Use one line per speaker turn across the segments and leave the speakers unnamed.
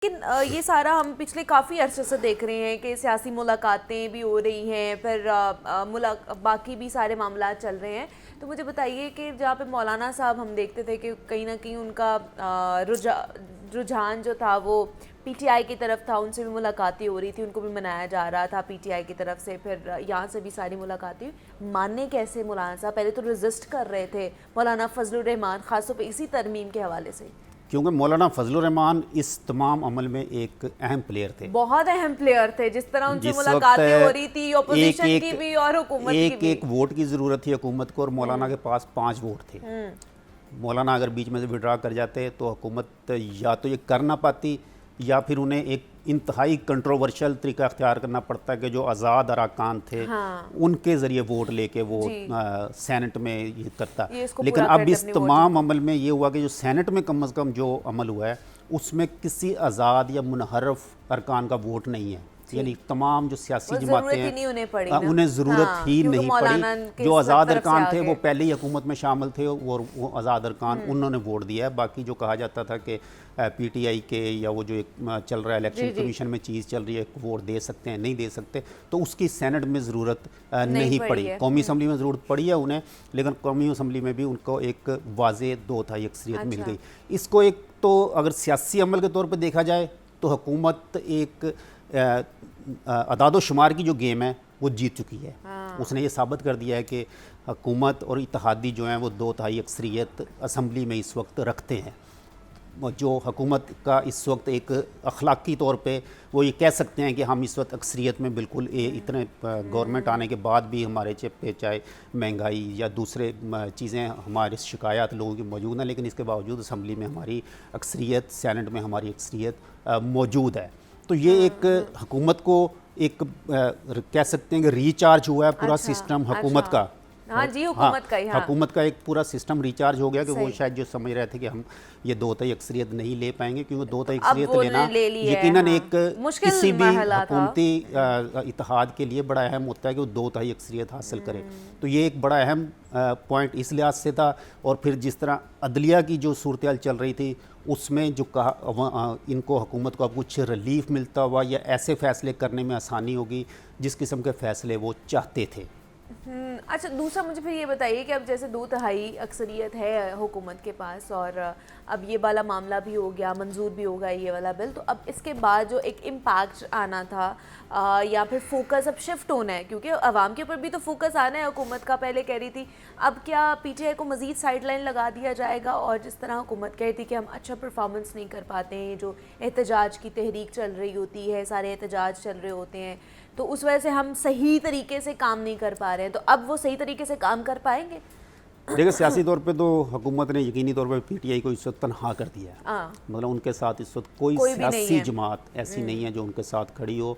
लेकिन ये सारा हम पिछले काफ़ी अरसे से देख रहे हैं कि सियासी मुलाकातें भी हो रही हैं, फिर बाकी भी सारे मामला चल रहे हैं। तो मुझे बताइए कि जहाँ पे मौलाना साहब हम देखते थे कि कहीं ना कहीं उनका रुझान जो था वो पीटीआई की तरफ था, उनसे भी मुलाकातें हो रही थी, उनको भी मनाया जा रहा था पीटीआई की तरफ से, फिर यहाँ से भी सारी मुलाकातें मानने कैसे मौलाना साहब पहले तो रेजिस्ट कर रहे थे मौलाना फजलुर रहमान ख़ासतौर पे इसी तरमीम के हवाले से,
क्योंकि मौलाना फजलुर रहमान इस तमाम अमल में एक अहम प्लेयर थे,
बहुत अहम प्लेयर थे। जिस तरह उनसे
जिस
मुलाकातें हो रही थी ऑपोजिशन
एक
की भी और हुकूमत की भी।
एक वोट की ज़रूरत थी हुकूमत को और मौलाना के पास 5 वोट थे। मौलाना अगर बीच में से विड्रा कर जाते तो हुकूमत या तो ये कर ना पाती या फिर उन्हें एक इंतहाई कंट्रोवर्शियल तरीका अख्तियार करना पड़ता है कि जो आज़ाद अरकान थे उनके ज़रिए वोट लेके वो सेनेट में ये करता। लेकिन अब इस तमाम अमल में ये हुआ कि जो सेनेट में कम अज़ कम जो अमल हुआ है उसमें किसी आज़ाद या मुनहरफ अरकान का वोट नहीं है, यानी तमाम जो सियासी जमातें हैं उन्हें ज़रूरत ही नहीं पड़ी। जो आज़ाद अरकान थे वो पहले ही हुकूमत में शामिल थे और वो आज़ाद अरकान उन्होंने वोट दिया है। बाकी जो कहा जाता था कि पीटीआई के या वो जो एक चल रहा है इलेक्शन कमीशन में चीज़ चल रही है वोट दे सकते हैं नहीं दे सकते, तो उसकी सेनेट में ज़रूरत नहीं पड़ी। कौमी असम्बली में ज़रूरत पड़ी है उन्हें, लेकिन कौमी असम्बली में भी उनको एक वाज़े 2/3 अक्सरियत मिल गई। इसको एक तो अगर सियासी अमल के तौर पर देखा जाए तो हुकूमत एक अदाद शुमार की जो गेम है वो जीत चुकी है। उसने ये साबित कर दिया है कि हुकूमत और इत्तेहादी जो हैं वो 2/3 अक्सरियत असम्बली में इस वक्त रखते हैं। जो हुकूमत का इस वक्त एक अखलाकी तौर पे वो ये कह सकते हैं कि हम इस वक्त अक्सरियत में बिल्कुल इतने गवर्नमेंट आने के बाद भी हमारे पे चाहे महंगाई या दूसरे चीज़ें हमारी शिकायत लोगों की मौजूद हैं, लेकिन इसके बावजूद असम्बली में हमारी अक्सरियत, सेनेट में हमारी अक्सरियत मौजूद है। तो ये एक हुकूमत को एक कह सकते हैं कि रिचार्ज हुआ है पूरा सिस्टम हुकूमत का।
हाँ जी, हुकूमत का ही, हाँ।
हुकूमत का एक पूरा सिस्टम रिचार्ज हो गया कि वो शायद जो समझ रहे थे कि हम ये 2/3 अक्सरियत नहीं ले पाएंगे, क्योंकि 2/3 अक्सरियत लेना यकीनन एक किसी भी हुकूमती इत्तेहाद के लिए बड़ा अहम होता है कि वो 2/3 अक्सरियत हासिल करे। तो ये एक बड़ा अहम पॉइंट इस लिहाज से था। और फिर जिस तरह अदलिया की जो सूरत हाल चल रही थी उसमें जो कहा इनको हुकूमत को अब कुछ रिलीफ मिलता हुआ या ऐसे फ़ैसले करने में आसानी होगी जिस किस्म के फ़ैसले वो चाहते थे।
अच्छा, दूसरा मुझे फिर ये बताइए कि अब जैसे 2/3 अक्सरियत है हुकूमत के पास और अब ये वाला मामला भी हो गया, मंजूर भी हो गया ये वाला बिल, तो अब इसके बाद जो एक इम्पैक्ट आना था या फिर फोकस अब शिफ्ट होना है, क्योंकि अवाम के ऊपर भी तो फोकस आना है हुकूमत का। पहले कह रही थी, अब क्या पीटीआई को मज़ीद साइडलाइन लगा दिया जाएगा? और जिस तरह हुकूमत कह रही थी कि हम अच्छा परफॉर्मेंस नहीं कर पाते हैं, जो एहतजाज की तहरीक चल रही होती है, सारे एहतजाज चल रहे होते हैं, तो उस वजह से हम सही तरीके से काम नहीं कर पा रहे हैं, तो अब वो सही तरीके से काम कर पाएंगे?
देखिए, सियासी तौर पे तो हुकूमत ने यकीनी तौर पे पीटीआई को इस वक्त तनहा कर दिया है। मतलब उनके साथ इस वक्त कोई सियासी जमात ऐसी नहीं है जो उनके साथ खड़ी हो।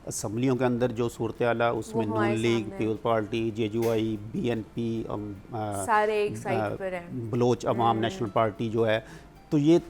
असम्बलियों के अंदर जो सूरत हाल है उसमें Noon League, Peoples Party, JUI, BNP,
सारे एक साइड पर हैं,
बलोच अवाम नेशनल पार्टी जो है, तो ये